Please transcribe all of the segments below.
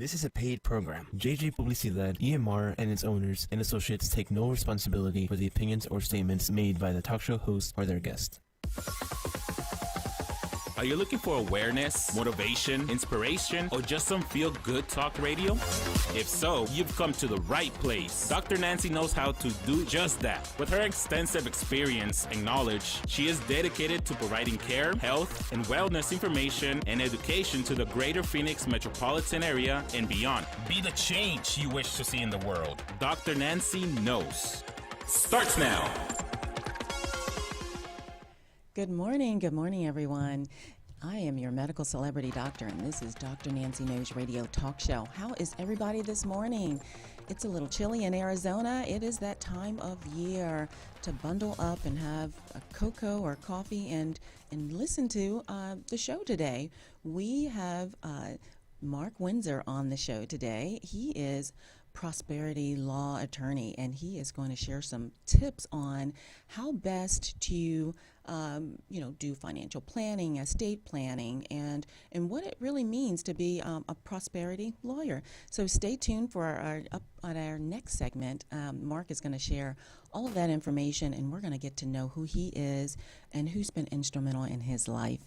This is a paid program. JJ Publicidad, EMR, and its owners and associates take no responsibility for the opinions or statements made by the talk show host or their guest. Are you looking for awareness, motivation, inspiration, or just some feel-good talk radio? If so, you've come to the right place. Dr. Nancy knows how to do just that. With her extensive experience and knowledge, she is dedicated to providing care, health, and wellness information and education to the greater Phoenix metropolitan area and beyond. Be the change you wish to see in the world. Dr. Nancy knows. Starts now. Good morning, everyone. I am your medical celebrity doctor, and this is Dr. Nancy Knows Radio Talk Show. How is everybody this morning? It's a little chilly in Arizona. It is that time of year to bundle up and have a cocoa or coffee and listen to the show today. We have Mark Winsor on the show today. He is prosperity law attorney, and he is going to share some tips on how best to do financial planning, estate planning, and what it really means to be a prosperity lawyer. So stay tuned for our next segment. Mark is going to share all of that information, and we're going to get to know who he is and who's been instrumental in his life.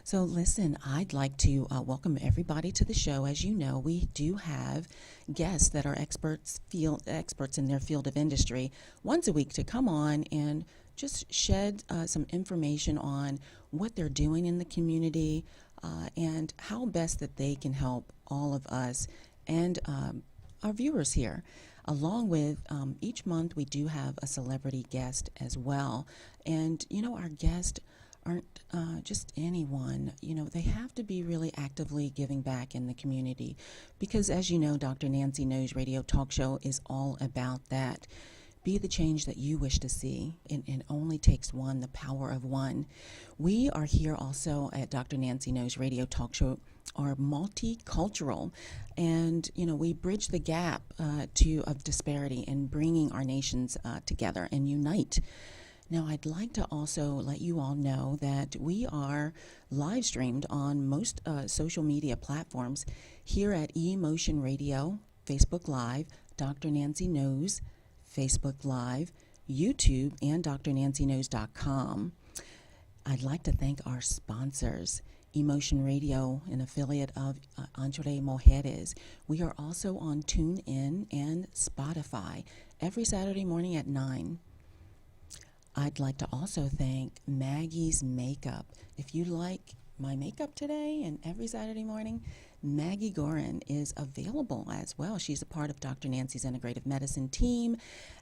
So listen, I'd like to welcome everybody to the show. As you know, we do have guests that are experts in their field of industry once a week to come on and just shed some information on what they're doing in the community and how best that they can help all of us and our viewers here. Along with each month, we do have a celebrity guest as well. And, our guests aren't just anyone. They have to be really actively giving back in the community because, as you know, Dr. Nancy Knows Radio Talk Show is all about that. Be the change that you wish to see. It only takes one, the power of one. We are here also at Dr. Nancy Knows Radio Talk Show, are multicultural, and we bridge the gap of disparity and bringing our nations together and unite. Now, I'd like to also let you all know that we are live streamed on most social media platforms here at eMotion Radio, Facebook Live, Dr. Nancy Knows, Facebook Live, YouTube, and drnancyknows.com. I'd like to thank our sponsors, eMotion Radio, an affiliate of Andre Mujeres. We are also on TuneIn and Spotify every Saturday morning at 9. I'd like to also thank Maggie's Makeup. If you like my makeup today and every Saturday morning, Maggie Gorin is available as well. She's a part of Dr. Nancy's Integrative Medicine team,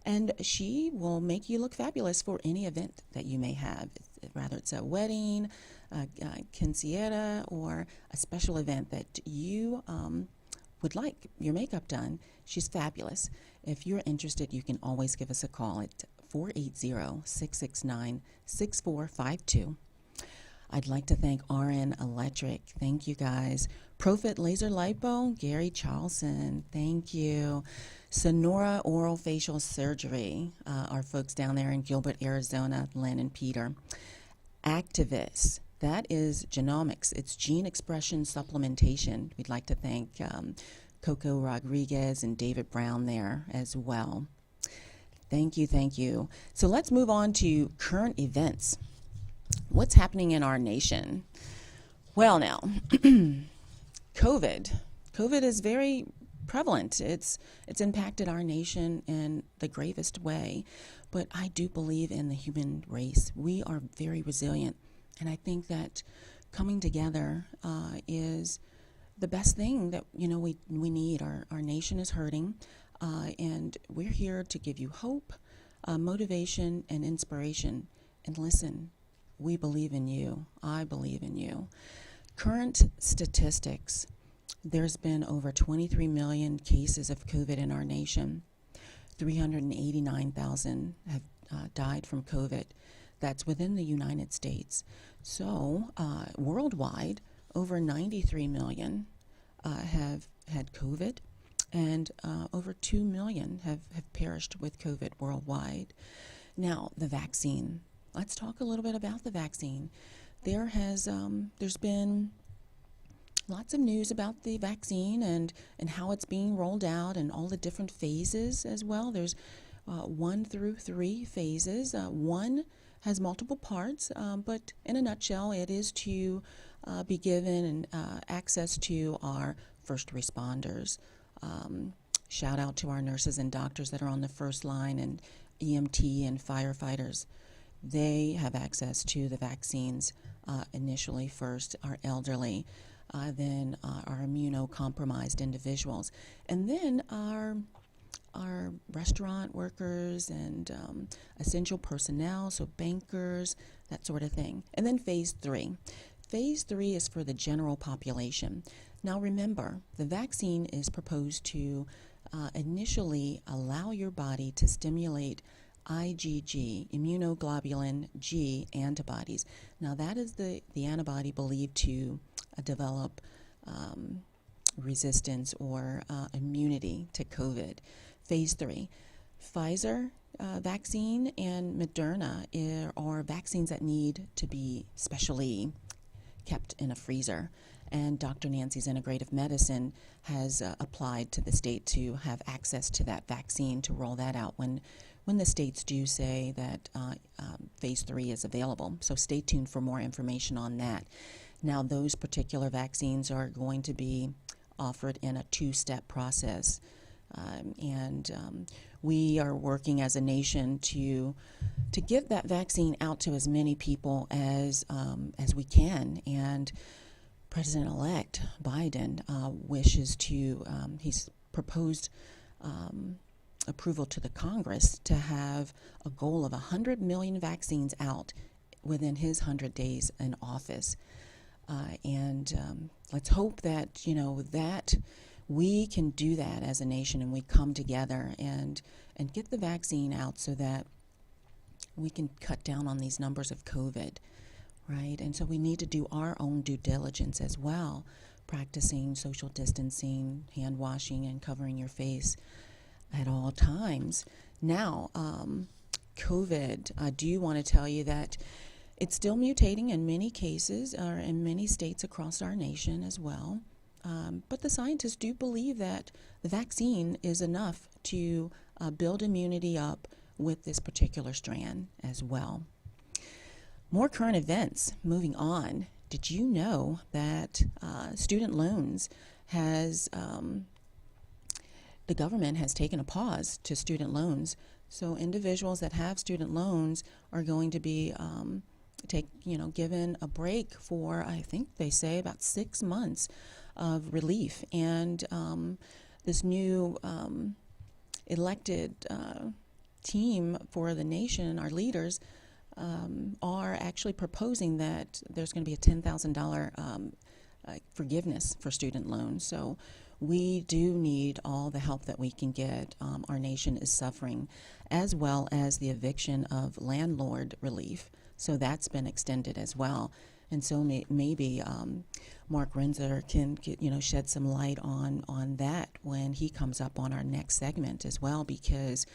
and she will make you look fabulous for any event that you may have, whether it's a wedding, a quinceañera, or a special event that you would like your makeup done. She's fabulous. If you're interested, you can always give us a call at 480-669-6452. I'd like to thank RN Electric. Thank you, guys. Profit Laser Lipo, Gary Charlson. Thank you. Sonora Oral Facial Surgery, our folks down there in Gilbert, Arizona, Len and Peter. Activist, that is genomics. It's gene expression supplementation. We'd like to thank Coco Rodriguez and David Brown there as well. Thank you, thank you. So let's move on to current events. What's happening in our nation? Well, now, COVID is very prevalent. It's impacted our nation in the gravest way, but I do believe in the human race. We are very resilient, and I think that coming together is the best thing that we need. Our nation is hurting, and we're here to give you hope, motivation, and inspiration. And listen, we believe in you. I believe in you. Current statistics. There's been over 23 million cases of COVID in our nation. 389,000 have died from COVID. That's within the United States. So worldwide, over 93 million have had COVID, and over 2 million have perished with COVID worldwide. Now, the vaccine. Let's talk a little bit about the vaccine. There's been lots of news about the vaccine and how it's being rolled out and all the different phases as well. There's 1 through 3 phases. One has multiple parts, but in a nutshell, it is to be given access to our first responders. Shout out to our nurses and doctors that are on the first line, and EMT and firefighters. They have access to the vaccines initially first, our elderly, then our immunocompromised individuals, and then our restaurant workers and essential personnel, so bankers, that sort of thing. And then phase 3. Phase 3 is for the general population. Now remember, the vaccine is proposed to initially allow your body to stimulate IgG, immunoglobulin G antibodies. Now that is the antibody believed to develop resistance or immunity to COVID. Phase 3, Pfizer vaccine and Moderna are vaccines that need to be specially kept in a freezer. And Dr. Nancy's Integrative Medicine has applied to the state to have access to that vaccine, to roll that out when the states do say that phase 3 is available. So stay tuned for more information on that. Now, those particular vaccines are going to be offered in a 2-step process. We are working as a nation to get that vaccine out to as many people as we can. And President-elect Biden wishes to, he's proposed approval to the Congress to have a goal of 100 million vaccines out within his 100 days in office. Let's hope that, that we can do that as a nation, and we come together and get the vaccine out so that we can cut down on these numbers of COVID, right? And so we need to do our own due diligence as well, practicing social distancing, hand washing, and covering your face at all times. Now, COVID, I do want to tell you that it's still mutating in many cases, or in many states across our nation as well. But the scientists do believe that the vaccine is enough to build immunity up with this particular strand as well. More current events, moving on. Did you know that student loans the government has taken a pause to student loans? So individuals that have student loans are going to be given a break for, I think they say, about 6 months of relief. And this new elected team for the nation, our leaders, are actually proposing that there's going to be a $10,000 forgiveness for student loans. So we do need all the help that we can get. Our nation is suffering, as well as the eviction of landlord relief. So that's been extended as well. And so maybe Mark Winsor can shed some light on that when he comes up on our next segment as well, because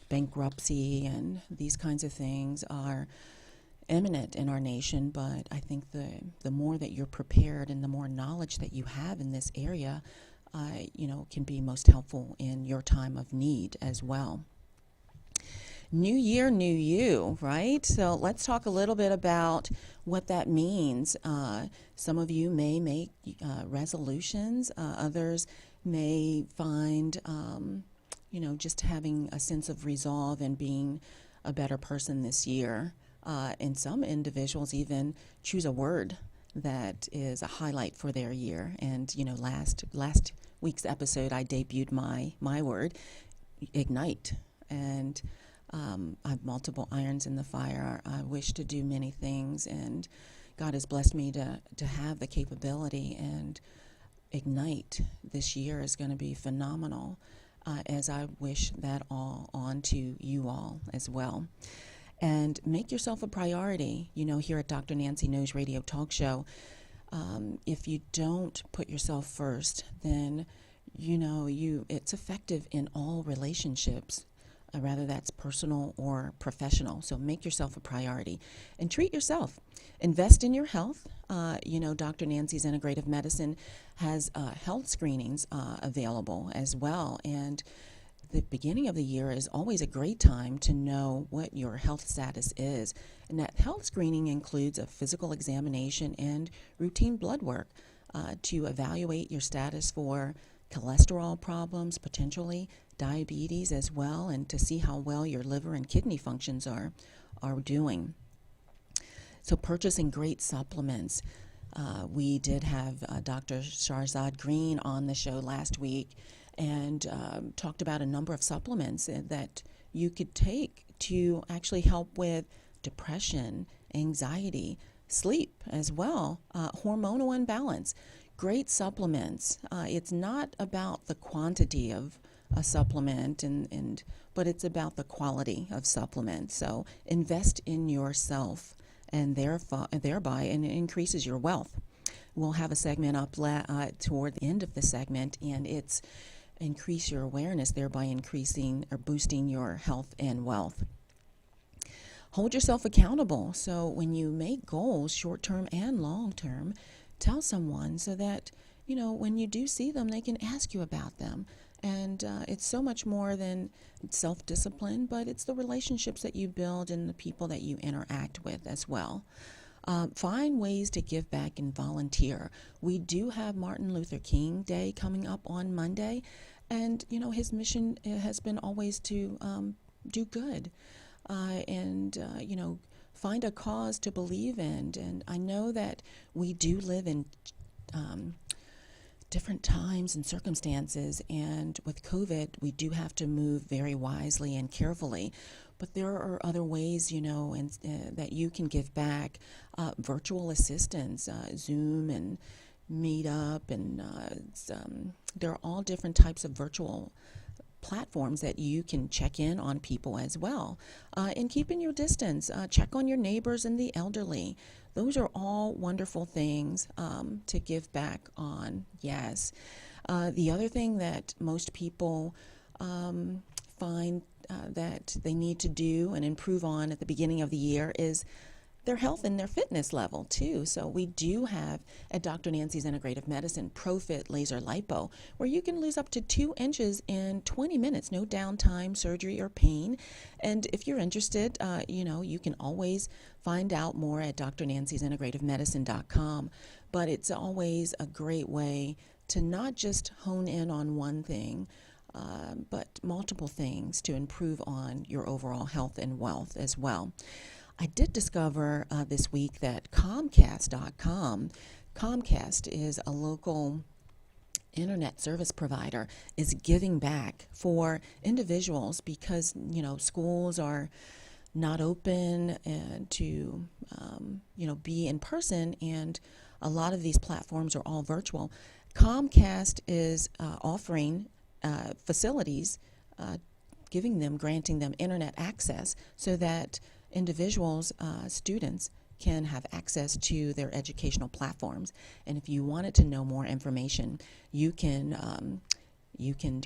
bankruptcy and these kinds of things are imminent in our nation. But I think the more that you're prepared and the more knowledge that you have in this area, can be most helpful in your time of need as well. New year, new you, right? So let's talk a little bit about what that means. Some of you may make resolutions. Others may find, just having a sense of resolve and being a better person this year. And some individuals even choose a word that is a highlight for their year. And, last week's episode, I debuted my word, ignite. And I have multiple irons in the fire. I wish to do many things, and God has blessed me to have the capability. And ignite this year is going to be phenomenal, as I wish that all on to you all as well. And make yourself a priority. Here at Dr. Nancy Knows Radio Talk Show, if you don't put yourself first, then it's effective in all relationships. Whether that's personal or professional. So make yourself a priority and treat yourself. Invest in your health. Dr. Nancy's Integrative Medicine has health screenings available as well. And the beginning of the year is always a great time to know what your health status is. And that health screening includes a physical examination and routine blood work to evaluate your status for cholesterol problems, potentially diabetes as well, and to see how well your liver and kidney functions are doing. So purchasing great supplements. We did have Dr. Sharzad Green on the show last week and talked about a number of supplements that you could take to actually help with depression, anxiety, sleep as well, hormonal imbalance. Great supplements. It's not about the quantity of a supplement, but it's about the quality of supplement. So invest in yourself, and thereby it increases your wealth. We'll have a segment up toward the end of the segment, and it's increase your awareness, thereby increasing or boosting your health and wealth. Hold yourself accountable. So when you make goals, short-term and long-term, tell someone so that, when you do see them, they can ask you about them. And it's so much more than self-discipline, but it's the relationships that you build and the people that you interact with as well. Find ways to give back and volunteer. We do have Martin Luther King Day coming up on Monday, and his mission has been always to do good and find a cause to believe in. And I know that we do live in different times and circumstances, and with COVID, we do have to move very wisely and carefully. But there are other ways, that you can give back. Virtual assistance, Zoom and Meetup, and there are all different types of virtual platforms that you can check in on people as well. And keeping your distance, check on your neighbors and the elderly. Those are all wonderful things to give back on, yes. The other thing that most people find that they need to do and improve on at the beginning of the year is their health and their fitness level too. So we do have at Dr. Nancy's Integrative Medicine ProFit Laser Lipo, where you can lose up to 2 inches in 20 minutes, no downtime, surgery, or pain. And if you're interested, you can always find out more at drnancysintegrativemedicine.com. But it's always a great way to not just hone in on one thing, but multiple things to improve on your overall health and wealth as well. I did discover this week that Comcast.com, Comcast is a local internet service provider, is giving back for individuals because, schools are not open to, be in person, and a lot of these platforms are all virtual. Comcast is offering facilities, granting them internet access so that individuals, students, can have access to their educational platforms. And if you wanted to know more information, you can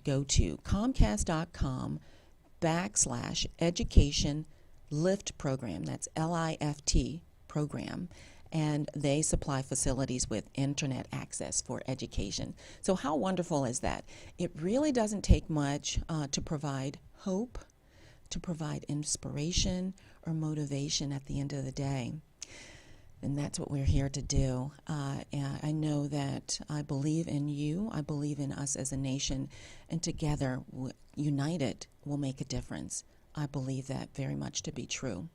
go to Comcast.com/education lift program. That's LIFT program. And they supply facilities with internet access for education. So how wonderful is that? It really doesn't take much to provide hope, to provide inspiration or motivation at the end of the day. And that's what we're here to do. And I know that I believe in you. I believe in us as a nation. And together, united, we'll make a difference. I believe that very much to be true.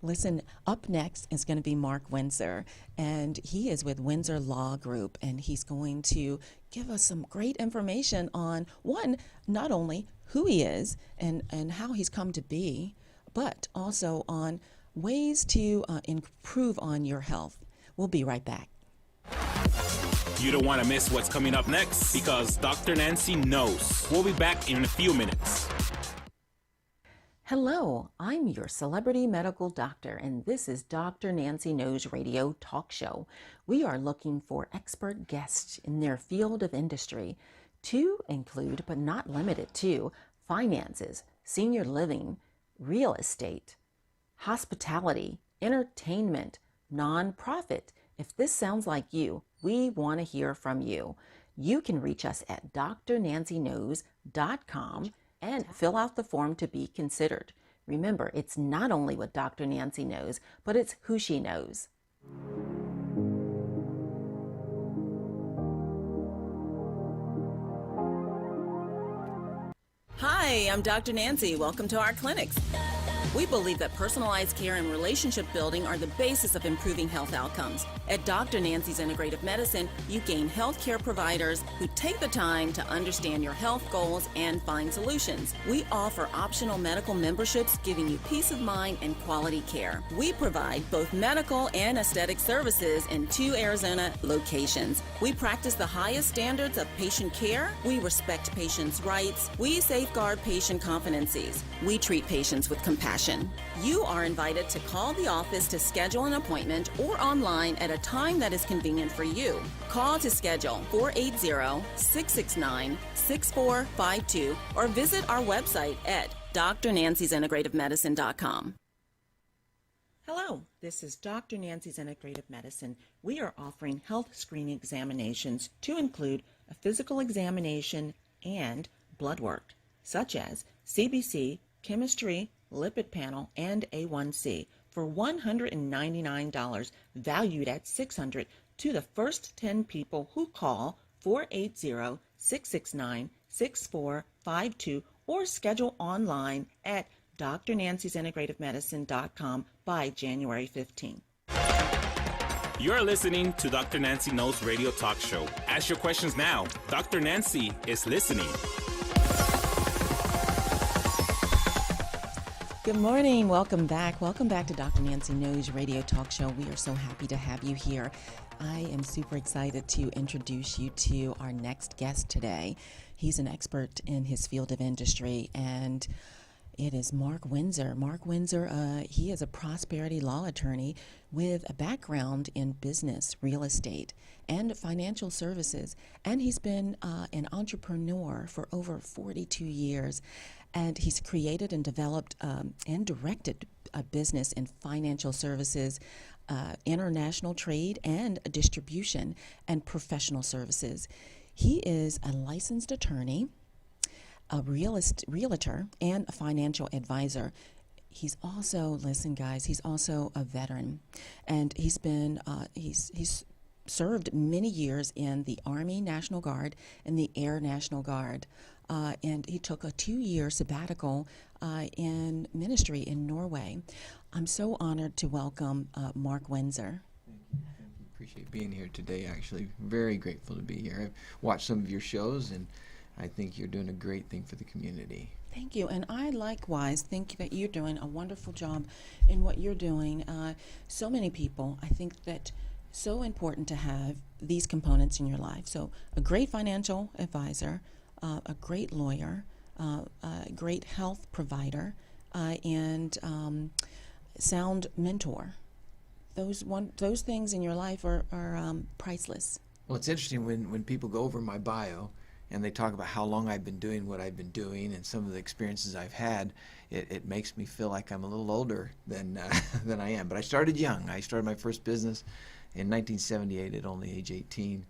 Listen, up next is going to be Mark Winsor, and he is with Winsor Law Group, and he's going to give us some great information on, one, not only who he is and how he's come to be, but also on ways to improve on your health. We'll be right back. You don't want to miss what's coming up next because Dr. Nancy knows. We'll be back in a few minutes. Hello, I'm your celebrity medical doctor, and this is Dr. Nancy Knows Radio Talk Show. We are looking for expert guests in their field of industry to include, but not limited to, finances, senior living, real estate, hospitality, entertainment, nonprofit. If this sounds like you, we want to hear from you. You can reach us at drnancyknows.com and fill out the form to be considered. Remember, it's not only what Dr. Nancy knows, but it's who she knows. Hi, I'm Dr. Nancy. Welcome to our clinics. We believe that personalized care and relationship building are the basis of improving health outcomes. At Dr. Nancy's Integrative Medicine, you gain healthcare providers who take the time to understand your health goals and find solutions. We offer optional medical memberships, giving you peace of mind and quality care. We provide both medical and aesthetic services in 2 Arizona locations. We practice the highest standards of patient care. We respect patients' rights. We safeguard patient confidences. We treat patients with compassion. You are invited to call the office to schedule an appointment or online at a time that is convenient for you. Call to schedule 480-669-6452 or visit our website at drnancysintegrativemedicine.com. Hello, this is Dr. Nancy's Integrative Medicine. We are offering health screening examinations to include a physical examination and blood work, such as CBC, chemistry, lipid panel, and A1C for $199, valued at $600 to the first 10 people who call 480-669-6452 or schedule online at drnancysintegrativemedicine.com by January 15th. You're listening to Dr. Nancy Knows Radio Talk Show. Ask your questions now. Dr. Nancy is listening. Good morning. Welcome back. Welcome back to Dr. Nancy Knows Radio Talk Show. We are so happy to have you here. I am super excited to introduce you to our next guest today. He's an expert in his field of industry, and it is Mark Winsor. Mark Winsor, he is a prosperity law attorney with a background in business, real estate, and financial services. And he's been an entrepreneur for over 42 years. And he's created and developed and directed a business in financial services, international trade and distribution, and professional services. He is a licensed attorney, a realtor, and a financial advisor. He's also, listen guys, he's also a veteran, and he's been he's served many years in the Army National Guard and the Air National Guard. And he took a 2-year sabbatical in ministry in Norway. I'm so honored to welcome Mark Winsor. Thank you. Appreciate being here today, actually. Very grateful to be here. I've watched some of your shows, and I think you're doing a great thing for the community. Thank you. And I likewise think that you're doing a wonderful job in what you're doing. So many people, I think that so important to have these components in your life. So a great financial advisor, a great lawyer, a great health provider, and sound mentor. Those things in your life are priceless. Well, it's interesting when people go over my bio and they talk about how long I've been doing what I've been doing and some of the experiences I've had. It makes me feel like I'm a little older than I am. But I started young. I started my first business in 1978 at only age 18.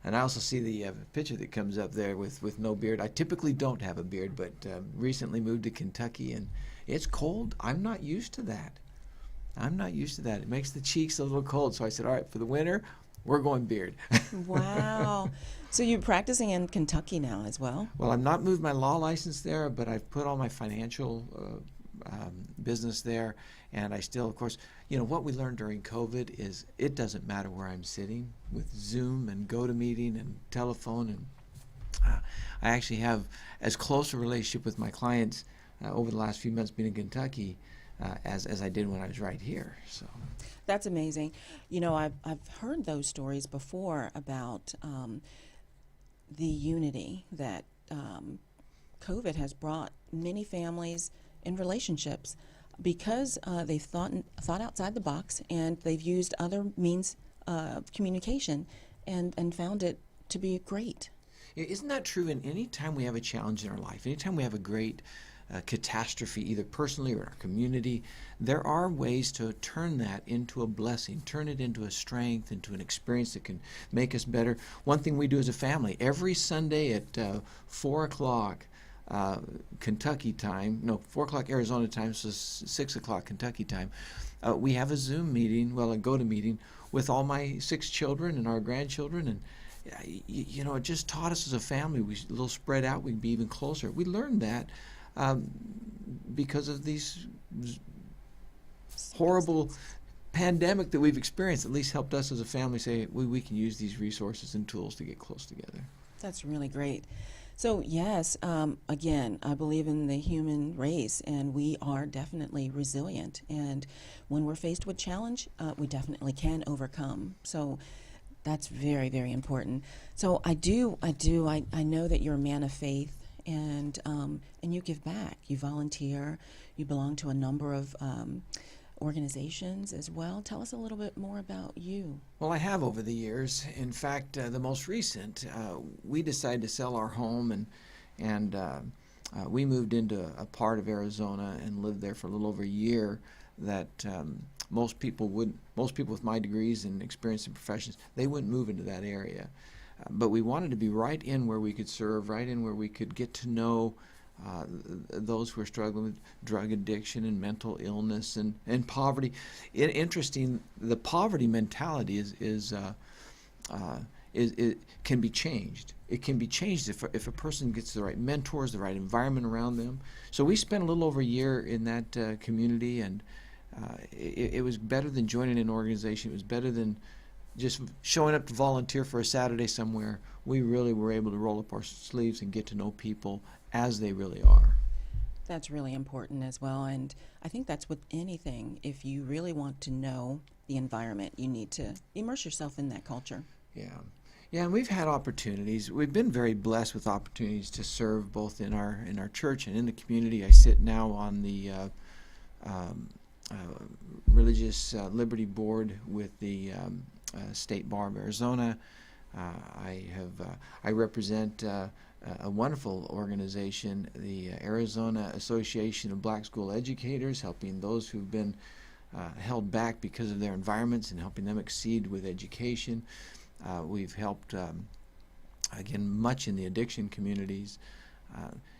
And I also see the picture that comes up there with no beard. I typically don't have a beard, but recently moved to Kentucky, and it's cold. I'm not used to that. It makes the cheeks a little cold. So I said, all right, for the winter, we're going beard. Wow. So you're practicing in Kentucky now as well? Well, I've not moved my law license there, but I've put all my financial business there. And I still, of course, what we learned during COVID is it doesn't matter where I'm sitting with Zoom and GoToMeeting and telephone. And I actually have as close a relationship with my clients over the last few months being in Kentucky as I did when I was right here. So that's amazing. I've heard those stories before about the unity that COVID has brought many families in relationships, because they've thought outside the box, and they've used other means of communication and found it to be great. Isn't that true in any time we have a challenge in our life, anytime we have a great catastrophe, either personally or in our community, there are ways to turn that into a blessing, turn it into a strength, into an experience that can make us better. One thing we do as a family, every Sunday at 4 o'clock Kentucky time, no, 4 o'clock Arizona time, so 6 o'clock Kentucky time, we have a Zoom meeting, well, a go-to meeting with all my 6 children and our grandchildren, and you know, it just taught us as a family. We a little spread out, we'd be even closer. We learned that because of these horrible pandemic that we've experienced. At least helped us as a family say we can use these resources and tools to get close together. That's really great. So yes, again, I believe in the human race, and we are definitely resilient. And when we're faced with challenge, we definitely can overcome. So that's very, very important. So I know that you're a man of faith, and you give back. You volunteer. You belong to a number of organizations as well. Tell us a little bit more about you. Well, I have over the years. In fact, the most recent, we decided to sell our home, and we moved into a part of Arizona and lived there for a little over a year that most people with my degrees and experience in professions, they wouldn't move into that area. But we wanted to be right in where we could serve, right in where we could get to know those who are struggling with drug addiction and mental illness and poverty. Interesting, the poverty mentality it can be changed. It can be changed if a person gets the right mentors, the right environment around them. So we spent a little over a year in that community, and it was better than joining an organization. It was better than just showing up to volunteer for a Saturday somewhere. We really were able to roll up our sleeves and get to know people as they really are. That's really important as well, and I think that's with anything. If you really want to know the environment, you need to immerse yourself in that culture. Yeah, and we've had opportunities. We've been very blessed with opportunities to serve both in our church and in the community. I sit now on the Religious Liberty Board with the State Bar of Arizona. I represent a wonderful organization, the Arizona Association of Black School Educators, helping those who've been held back because of their environments and helping them exceed with education. We've helped, again, much in the addiction communities.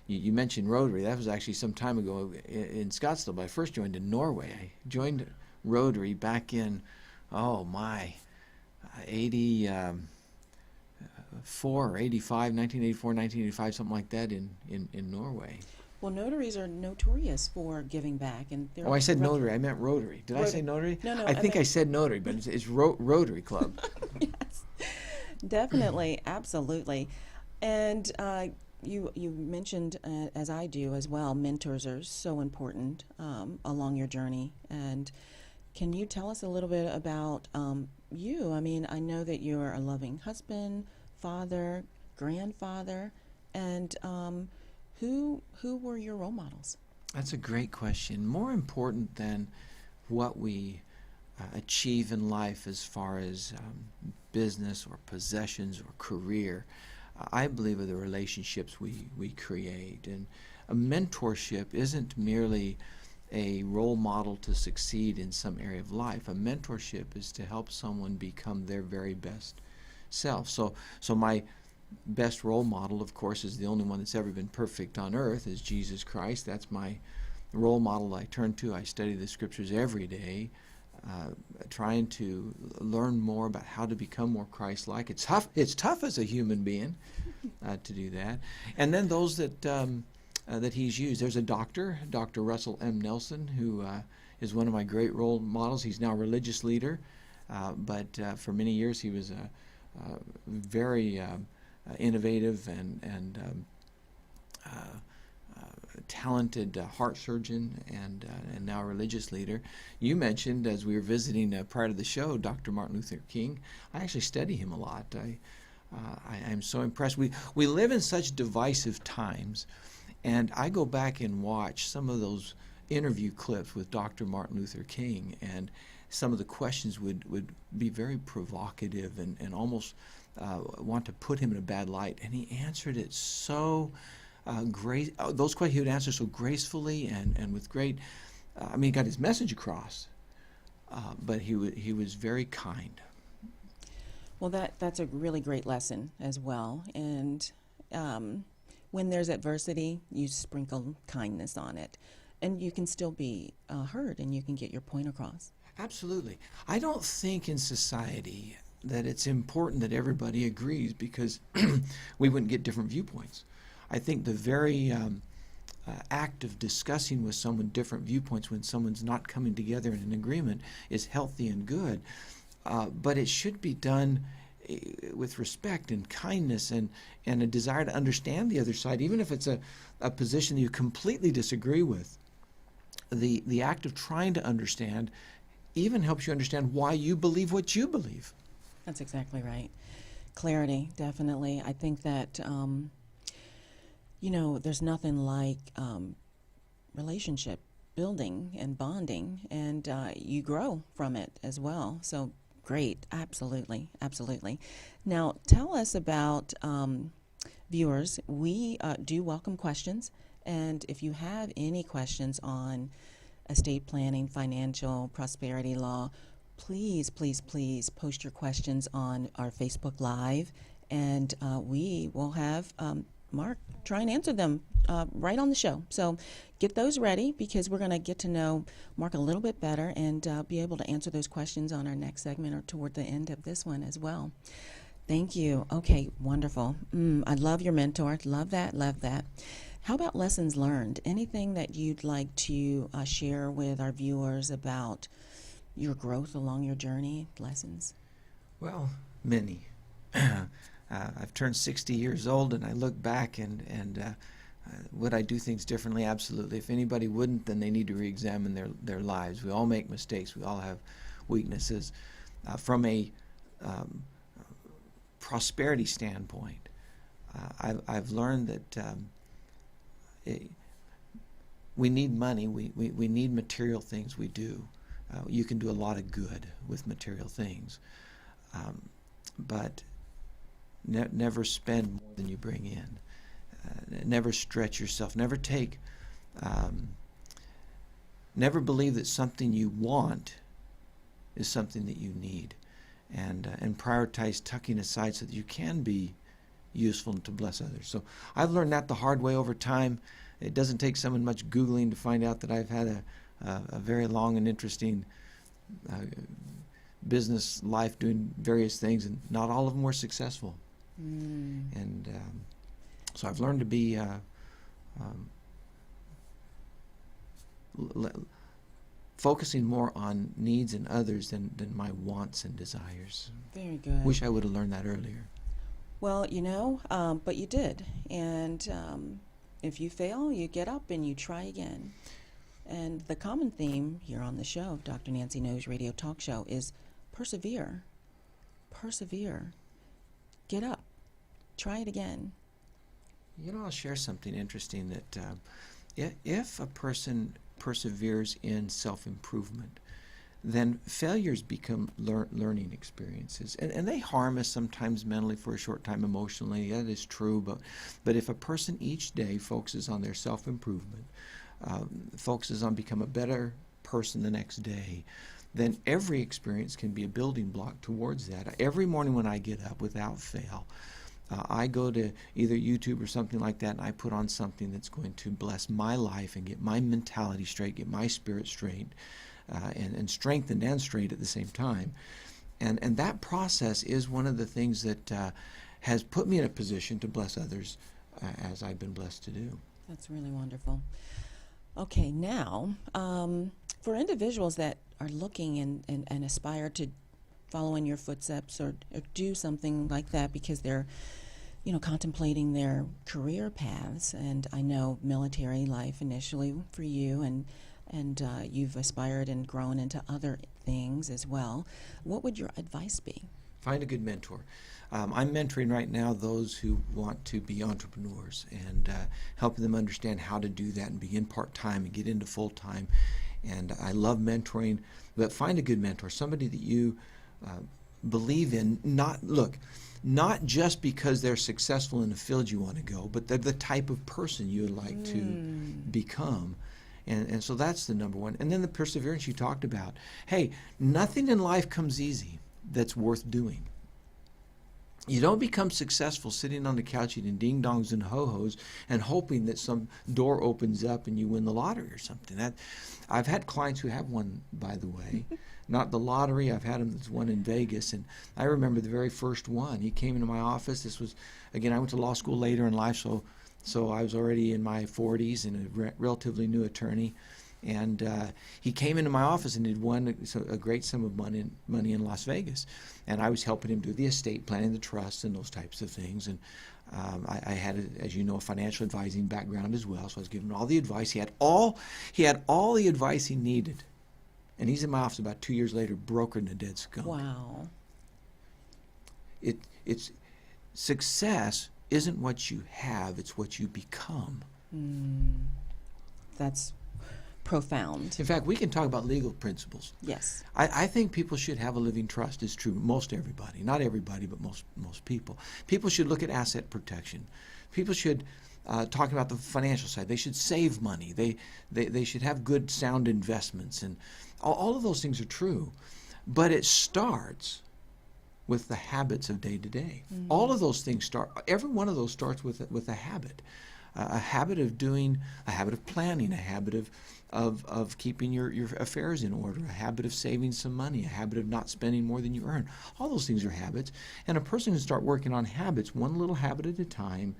You mentioned Rotary. That was actually some time ago in Scottsdale, but I first joined in Norway. I joined Rotary back in, 1985, something like that in Norway. Well, notaries are notorious for giving back, and Oh, I said notary. I meant Rotary. Did I say notary? No. I think I said notary, but it's Rotary Club. Yes, definitely, absolutely. And you mentioned, as I do as well, mentors are so important along your journey. And can you tell us a little bit about you? I mean, I know that you're a loving husband, father, grandfather, and who were your role models? That's a great question. More important than what we achieve in life as far as business or possessions or career, I believe are the relationships we create. And a mentorship isn't merely a role model to succeed in some area of life. A mentorship is to help someone become their very best self. So my best role model, of course, is the only one that's ever been perfect on earth, is Jesus Christ. That's my role model I turn to. I study the scriptures every day, trying to learn more about how to become more Christ-like. It's tough as a human being to do that. And then those that he's used. There's a doctor, Dr. Russell M. Nelson, who is one of my great role models. He's now a religious leader, but for many years he was a very innovative and talented heart surgeon and now a religious leader. You mentioned, as we were visiting prior to the show, Dr. Martin Luther King. I actually study him a lot. I'm so impressed. We live in such divisive times, and I go back and watch some of those interview clips with Dr. Martin Luther King, and some of the questions would be very provocative and almost want to put him in a bad light. And he answered it so grace. Those questions he would answer so gracefully and with great. He got his message across, but he was very kind. Well, that's a really great lesson as well. And when there's adversity, you sprinkle kindness on it, and you can still be heard, and you can get your point across. Absolutely. I don't think in society that it's important that everybody agrees, because we wouldn't get different viewpoints. I think the very act of discussing with someone different viewpoints when someone's not coming together in an agreement is healthy and good, but it should be done with respect and kindness and a desire to understand the other side, even if it's a position that you completely disagree with. The act of trying to understand even helps you understand why you believe what you believe. That's exactly right. Clarity, definitely. I think that, there's nothing like relationship building and bonding, and you grow from it as well. So great. Absolutely. Absolutely. Now, tell us about viewers. We do welcome questions, and if you have any questions on estate planning, financial, prosperity law, please, please, please post your questions on our Facebook Live, and we will have Mark try and answer them right on the show. So get those ready, because we're going to get to know Mark a little bit better and be able to answer those questions on our next segment or toward the end of this one as well. Thank you. Okay, wonderful. I love your mentor. Love that, love that. How about lessons learned? Anything that you'd like to share with our viewers about your growth along your journey, lessons? Well, many. I've turned 60 years old, and I look back and would I do things differently? Absolutely. If anybody wouldn't, then they need to re-examine their lives. We all make mistakes. We all have weaknesses. From a prosperity standpoint, I've learned that we need money. We need material things. We do. You can do a lot of good with material things, but never spend more than you bring in. Never stretch yourself. Never believe that something you want is something that you need, and prioritize tucking aside so that you can be useful and to bless others. So I've learned that the hard way over time. It doesn't take someone much Googling to find out that I've had a very long and interesting business life doing various things, and not all of them were successful. And so I've learned to be focusing more on needs in others than my wants and desires. Very good. Wish I would have learned that earlier. Well, but you did. And if you fail, you get up and you try again. And the common theme here on the show, Dr. Nancy Knows Radio Talk Show, is persevere. Persevere. Get up. Try it again. I'll share something interesting that if a person perseveres in self-improvement, then failures become learning experiences. And they harm us sometimes mentally for a short time, emotionally. That is true. But if a person each day focuses on their self-improvement, focuses on become a better person the next day, then every experience can be a building block towards that. Every morning when I get up, without fail, I go to either YouTube or something like that, and I put on something that's going to bless my life and get my mentality straight, get my spirit straight, and strengthened and straight at the same time. And that process is one of the things that has put me in a position to bless others as I've been blessed to do. That's really wonderful. Okay, now, for individuals that are looking and aspire to follow in your footsteps or do something like that because they're, contemplating their career paths, and I know military life initially for you, and you've aspired and grown into other things as well, what would your advice be? Find a good mentor. I'm mentoring right now those who want to be entrepreneurs and helping them understand how to do that and begin part-time and get into full-time. And I love mentoring, but find a good mentor, somebody that you believe in. not just because they're successful in the field you want to go, but they're the type of person you would like to become. And so that's the number one. And then the perseverance you talked about. Hey, nothing in life comes easy that's worth doing. You don't become successful sitting on the couch eating ding-dongs and ho-hos and hoping that some door opens up and you win the lottery or something. I've had clients who have won, by the way. Not the lottery. I've had them that's won in Vegas. And I remember the very first one. He came into my office. This was, again, I went to law school later in life, so I was already in my 40s and a relatively new attorney. And he came into my office and he'd won a great sum of money in Las Vegas. And I was helping him do the estate planning, the trusts, and those types of things. And I had, as you know, a financial advising background as well. So I was giving him all the advice. He had all the advice he needed. And he's in my office about 2 years later, brokering a dead skunk. Wow. It's success isn't what you have, it's what you become. That's profound. In fact, we can talk about legal principles. Yes. I think people should have a living trust. It's true. Most everybody. Not everybody, but most people. People should look at asset protection. People should talk about the financial side. They should save money. They should have good, sound investments. And all of those things are true. But it starts with the habits of day to day. All of those things every one of those starts with a habit. A habit of doing, a habit of planning, a habit of keeping your affairs in order, a habit of saving some money, a habit of not spending more than you earn. All those things are habits. And a person can start working on habits, one little habit at a time,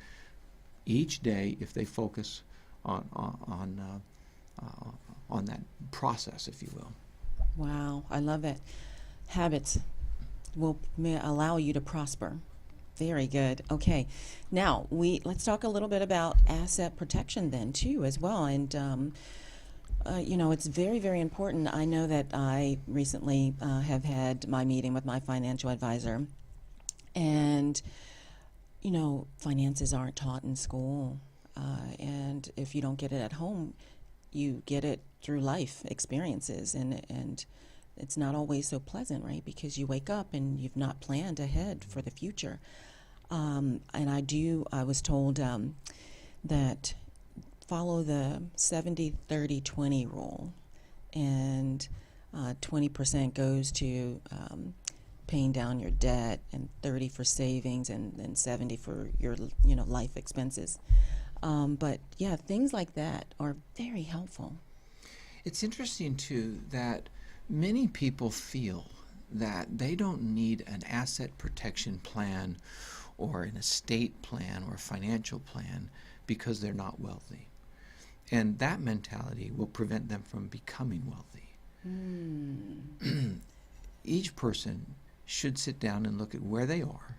each day, if they focus on that process, if you will. Wow, I love it. Habits may allow you to prosper. Very good. Okay, now let's talk a little bit about asset protection then too as well. And it's very, very important. I know that I recently have had my meeting with my financial advisor, and finances aren't taught in school, and if you don't get it at home, you get it through life experiences, and it's not always so pleasant, right? Because you wake up and you've not planned ahead for the future. And I was told that follow the 70-30-20 rule, and 20% goes to paying down your debt, and 30 for savings, and then 70 for your life expenses. But yeah, things like that are very helpful. It's interesting too that many people feel that they don't need an asset protection plan or an estate plan or a financial plan because they're not wealthy. And that mentality will prevent them from becoming wealthy. Each person should sit down and look at where they are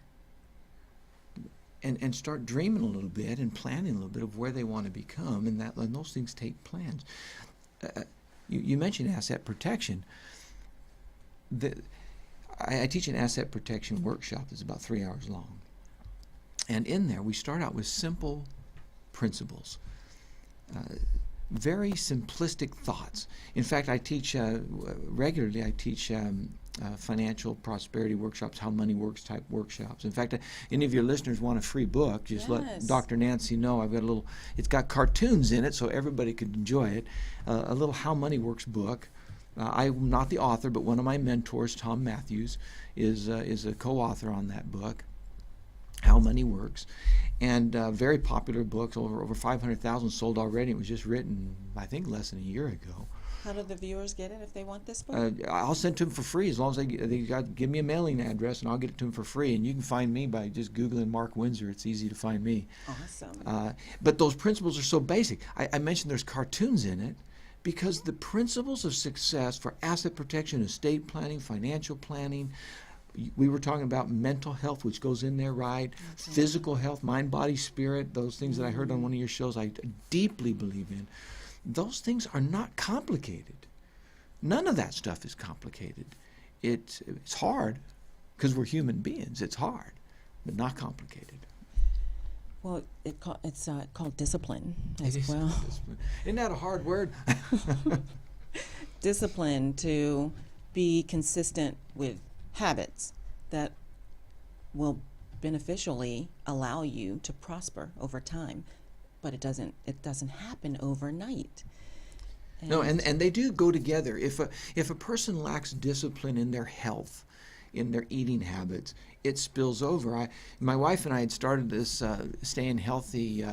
and start dreaming a little bit and planning a little bit of where they want to become, and those things take plans. You mentioned asset protection. I teach an asset protection workshop that's about 3 hours long. And in there, we start out with simple principles, very simplistic thoughts. In fact, I teach regularly, financial prosperity workshops, how money works type workshops. In fact, any of your listeners want a free book, just let Dr. Nancy know. I've got it's got cartoons in it so everybody could enjoy it, a little How Money Works book. I'm not the author, but one of my mentors, Tom Matthews, is a co-author on that book, How Money Works. And very popular books, over 500,000 sold already. It was just written, I think, less than a year ago. How do the viewers get it if they want this book? I'll send it to them for free as long as they give me a mailing address, and I'll get it to them for free. And you can find me by just Googling Mark Winsor. It's easy to find me. Awesome. But those principles are so basic. I mentioned there's cartoons in it because the principles of success for asset protection, estate planning, financial planning, we were talking about mental health, which goes in there, right? Physical health, mind, body, spirit, those things that I heard on one of your shows I deeply believe in. Those things are not complicated. None of that stuff is complicated. It's hard because we're human beings. It's hard, but not complicated. Well, it's called discipline as It is well. discipline. Isn't that a hard word? Discipline, to be consistent with habits that will beneficially allow you to prosper over time, but it doesn't happen overnight. No, and they do go together. If a person lacks discipline in their health, in their eating habits, it spills over. My wife and I had started this staying healthy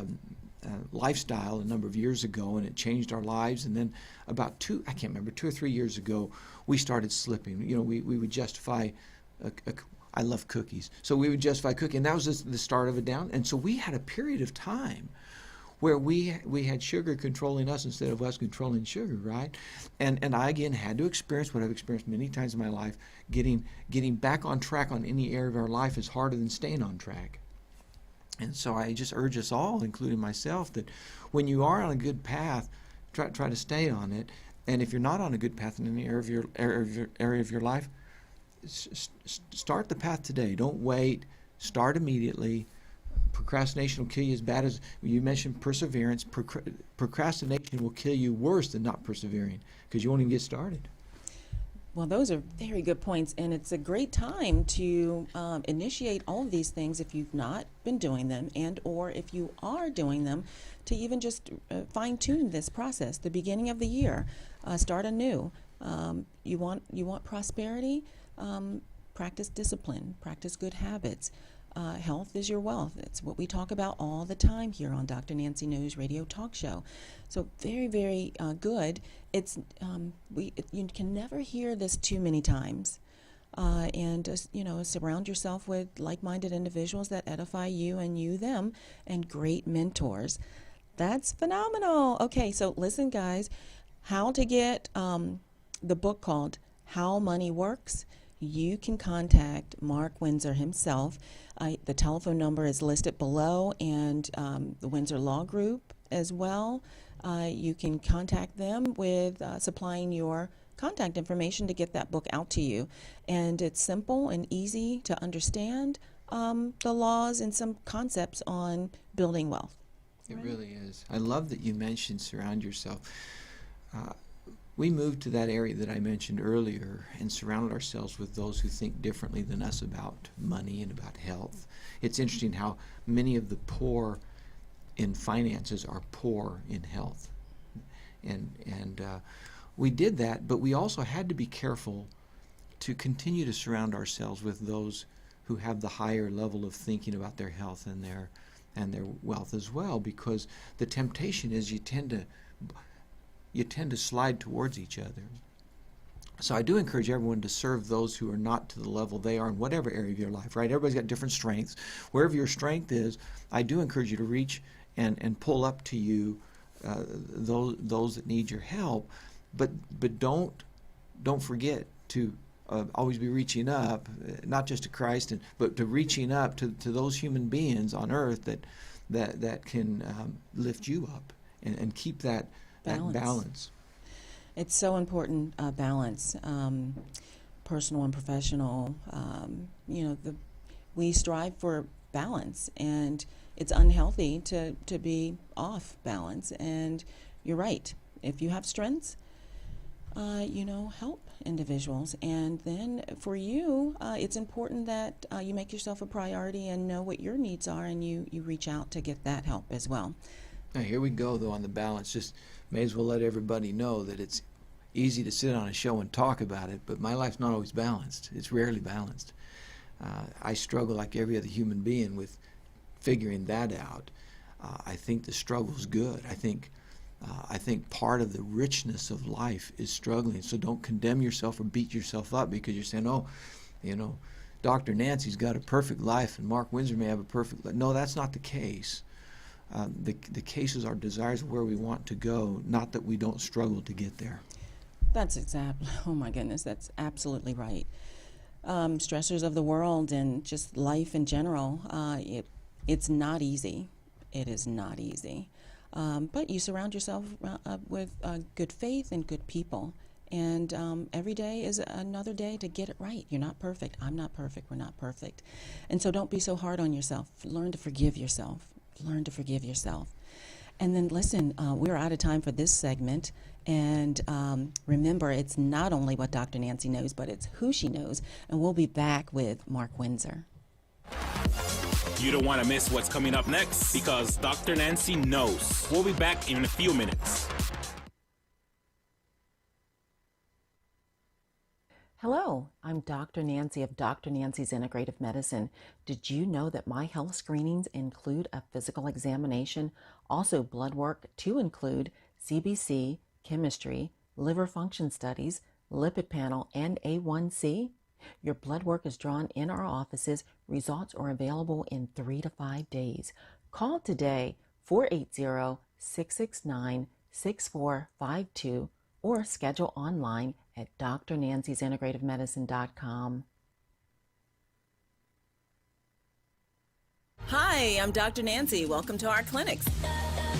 lifestyle a number of years ago, and it changed our lives. And then about 2 or 3 years ago, we started slipping. You know, we would justify. I love cookies, so we would justify cooking, and that was the start of a down. And so we had a period of time where we had sugar controlling us instead of us controlling sugar, right? And I again had to experience what I've experienced many times in my life. Getting back on track on any area of our life is harder than staying on track. And so I just urge us all, including myself, that when you are on a good path, try to stay on it. And if you're not on a good path in any area of your life, start the path today. Don't wait. Start immediately. Procrastination will kill you as bad as you mentioned perseverance. Procrastination will kill you worse than not persevering, because you won't even get started. Well, those are very good points, and it's a great time to initiate all of these things if you've not been doing them, and or if you are doing them, to even just fine-tune this process. The beginning of the year, start anew. You want prosperity? Practice discipline. Practice good habits. Health is your wealth. It's what we talk about all the time here on Dr. Nancy Knows Radio Talk Show. So very, very good. It's you can never hear this too many times. And surround yourself with like-minded individuals that edify you and you them, and great mentors. That's phenomenal. Okay, so listen, guys, how to get the book called How Money Works. You can contact Mark Winsor himself. The telephone number is listed below, and the Winsor Law Group as well. You can contact them with supplying your contact information to get that book out to you. And it's simple and easy to understand the laws and some concepts on building wealth. It really is. I love that you mentioned surround yourself. We moved to that area that I mentioned earlier and surrounded ourselves with those who think differently than us about money and about health. It's interesting how many of the poor in finances are poor in health. And we did that, but we also had to be careful to continue to surround ourselves with those who have the higher level of thinking about their health and their wealth as well, because the temptation is you tend to slide towards each other. So I do encourage everyone to serve those who are not to the level they are in whatever area of your life, right? Everybody's got different strengths. Wherever your strength is, I do encourage you to reach and pull up to you those that need your help. But don't forget to always be reaching up, not just to Christ, but to reaching up to those human beings on earth that can lift you up and keep that balance. It's so important, balance, personal and professional. We strive for balance, and it's unhealthy to be off balance. And you're right. If you have strengths, help individuals. And then for you, it's important that you make yourself a priority and know what your needs are, and you reach out to get that help as well. Now, here we go, though, on the balance. Just may as well let everybody know that it's easy to sit on a show and talk about it, but my life's not always balanced. It's rarely balanced. I struggle like every other human being with figuring that out. I think the struggle's good. I think part of the richness of life is struggling. So don't condemn yourself or beat yourself up because you're saying, Dr. Nancy's got a perfect life and Mark Winsor may have a perfect life. No, that's not the case. The case is our desires of where we want to go, not that we don't struggle to get there. That's oh my goodness, that's absolutely right. Stressors of the world and just life in general, it's not easy. It is not easy. But you surround yourself with good faith and good people. And every day is another day to get it right. You're not perfect. I'm not perfect. We're not perfect. And so don't be so hard on yourself. Learn to forgive yourself. Learn to forgive yourself. And then listen, we're out of time for this segment. And remember, it's not only what Dr. Nancy knows, but it's who she knows. And we'll be back with Mark Winsor. You don't want to miss what's coming up next because Dr. Nancy knows. We'll be back in a few minutes. Hello, I'm Dr. Nancy of Dr. Nancy's Integrative Medicine. Did you know that my health screenings include a physical examination, also blood work to include CBC, chemistry, liver function studies, lipid panel, and A1C? Your blood work is drawn in our offices. Results are available in 3 to 5 days. Call today, 480-669-6452, or schedule online at drnancy'sintegrativemedicine.com. Hi, I'm Dr. Nancy. Welcome to our clinics.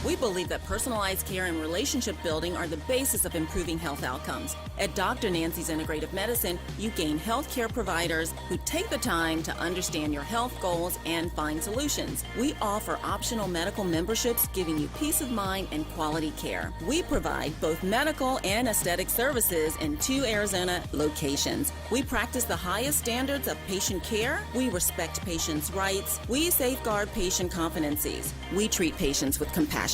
We believe that personalized care and relationship building are the basis of improving health outcomes. At Dr. Nancy's Integrative Medicine, you gain healthcare providers who take the time to understand your health goals and find solutions. We offer optional medical memberships, giving you peace of mind and quality care. We provide both medical and aesthetic services in 2 Arizona locations. We practice the highest standards of patient care. We respect patients' rights. We safeguard patient confidences. We treat patients with compassion.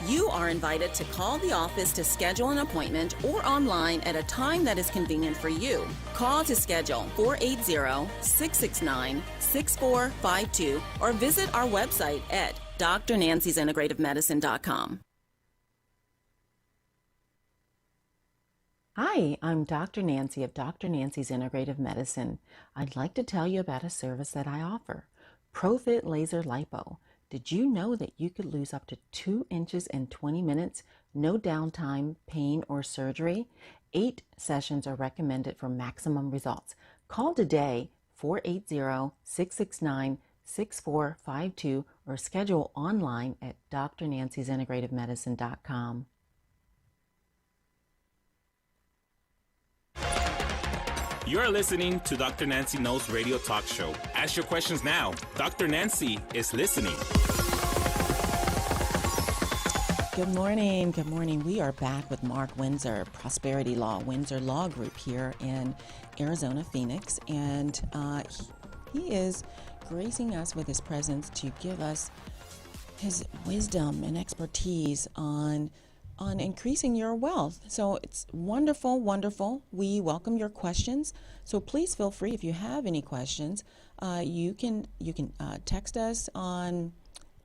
You are invited to call the office to schedule an appointment or online at a time that is convenient for you. Call to schedule 480-669-6452 or visit our website at drnancy'sintegrativemedicine.com. Hi, I'm Dr. Nancy of Dr. Nancy's Integrative Medicine. I'd like to tell you about a service that I offer, ProFit Laser Lipo. Did you know that you could lose up to 2 inches in 20 minutes, no downtime, pain, or surgery? 8 sessions are recommended for maximum results. Call today, 480-669-6452, or schedule online at drnancy'sintegrativemedicine.com. You're listening to Dr. Nancy Knows Radio Talk Show. Ask your questions now. Dr. Nancy is listening. Good morning. Good morning. We are back with Mark Winsor, Prosperity Law, Winsor Law Group here in Arizona, Phoenix. And he is gracing us with his presence to give us his wisdom and expertise on increasing your wealth. So it's wonderful, wonderful. We welcome your questions. So please feel free, if you have any questions, you can text us on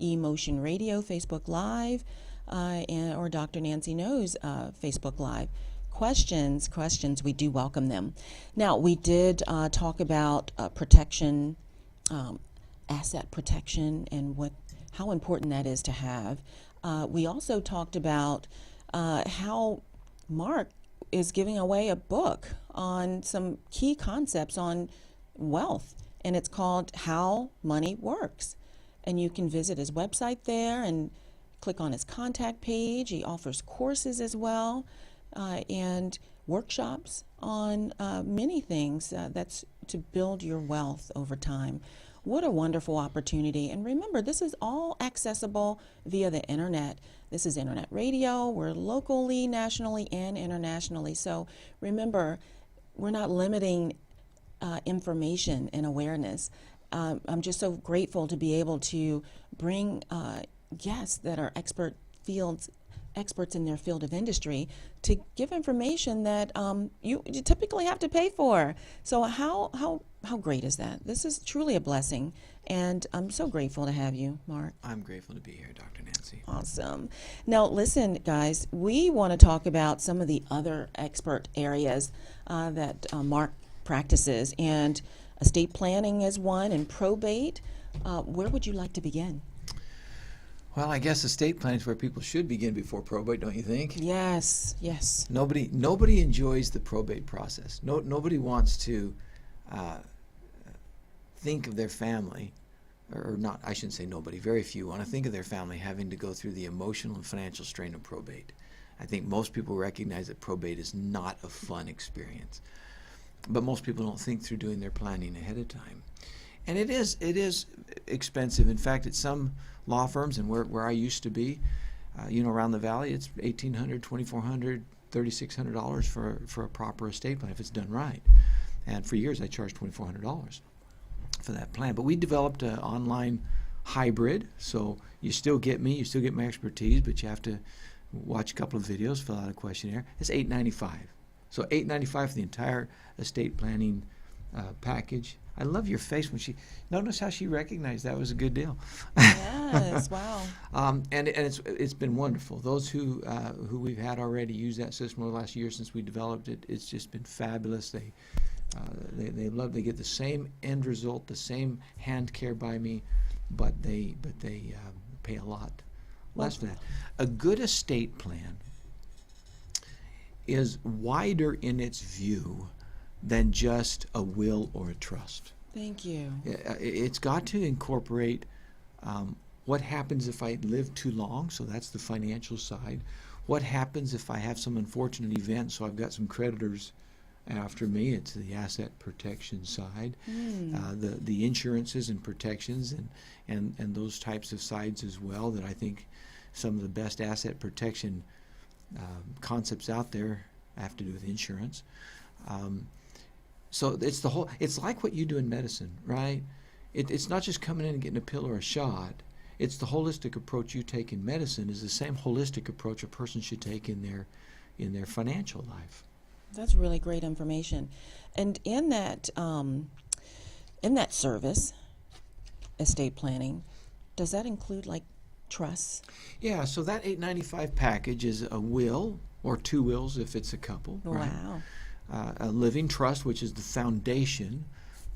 eMotion Radio, Facebook Live, or Dr. Nancy Knows Facebook Live. Questions, we do welcome them. Now, we did talk about protection, asset protection, and how important that is to have. We also talked about how Mark is giving away a book on some key concepts on wealth, and it's called How Money Works. And you can visit his website there and click on his contact page. He offers courses as well and workshops on many things that's to build your wealth over time. What a wonderful opportunity. And remember, this is all accessible via the internet. This is internet radio. We're locally, nationally, and internationally. So remember, we're not limiting information and awareness. I'm just so grateful to be able to bring guests that are experts in their field of industry to give information that you typically have to pay for. So how great is that? This is truly a blessing, and I'm so grateful to have you, Mark. I'm grateful to be here, Dr. Nancy. Awesome. Now, listen, guys, we want to talk about some of the other expert areas that Mark practices, and estate planning is one, and probate. Where would you like to begin? Well, I guess estate planning is where people should begin before probate, don't you think? Yes, yes. Nobody enjoys the probate process. Nobody wants to think of their family, or not, I shouldn't say nobody, very few want to think of their family having to go through the emotional and financial strain of probate. I think most people recognize that probate is not a fun experience. But most people don't think through doing their planning ahead of time. And it is expensive. In fact, at some law firms and where I used to be, around the valley, it's $1,800, $2,400, $3,600 for a proper estate plan if it's done right. And for years, I charged $2,400 for that plan. But we developed an online hybrid, so you still get me, you still get my expertise, but you have to watch a couple of videos, fill out a questionnaire. It's $895. So $895 for the entire estate planning package. I love your face when she, notice how she recognized that was a good deal. Yes, wow. And it's been wonderful. Those who we've had already use that system over the last year since we developed it, it's just been fabulous. They love, they get the same end result, the same hand care by me, but they pay a lot less for that. A good estate plan is wider in its view than just a will or a trust. Thank you. It's got to incorporate what happens if I live too long, so that's the financial side. What happens if I have some unfortunate event, so I've got some creditors after me, it's the asset protection side. The insurances and protections and those types of sides as well, that I think some of the best asset protection concepts out there have to do with insurance. So it's the whole, it's like what you do in medicine, right? It's not just coming in and getting a pill or a shot. It's the holistic approach you take in medicine is the same holistic approach a person should take in their financial life. That's really great information. And in that service, estate planning, does that include like trusts? Yeah, so that $895 package is a will or two wills if it's a couple. Right? Wow. A living trust, which is the foundation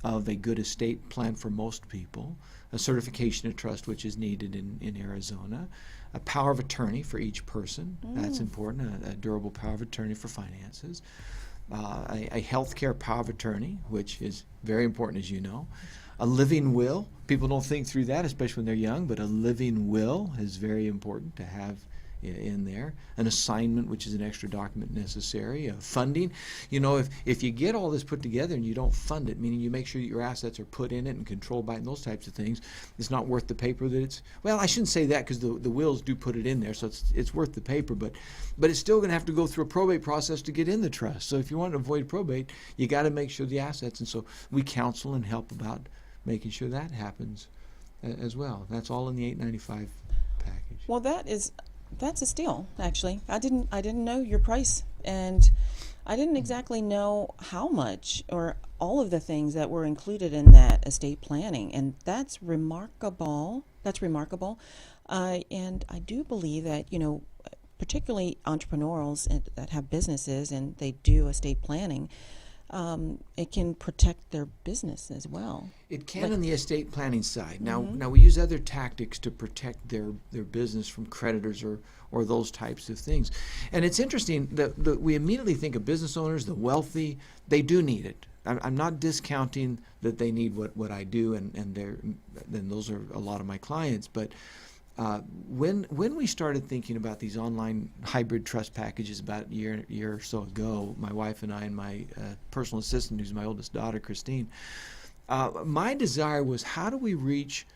of a good estate plan for most people, a certification of trust, which is needed in Arizona, a power of attorney for each person, that's important, a durable power of attorney for finances, a healthcare power of attorney, which is very important, as you know, a living will. People don't think through that, especially when they're young, but a living will is very important to have in there. An assignment, which is an extra document necessary. Funding. You know, if you get all this put together and you don't fund it, meaning you make sure that your assets are put in it and controlled by it and those types of things, it's not worth the paper that it's, well, I shouldn't say that because the wills do put it in there, so it's worth the paper, but it's still going to have to go through a probate process to get in the trust. So if you want to avoid probate, you got to make sure the assets, and so we counsel and help about making sure that happens as well. That's all in the $895 package. Well, that's a steal, actually. I didn't know your price, and I didn't exactly know how much or all of the things that were included in that estate planning, and that's remarkable. And I do believe that, you know, particularly entrepreneurs that have businesses and they do estate planning, it can protect their business as well. It can on the estate planning side. Now we use other tactics to protect their business from creditors or those types of things. And it's interesting that we immediately think of business owners, the wealthy, they do need it. I'm not discounting that they need what I do, and then those are a lot of my clients. But when we started thinking about these online hybrid trust packages about a year or so ago, my wife and I and my personal assistant, who's my oldest daughter, Christine, my desire was, how do we reach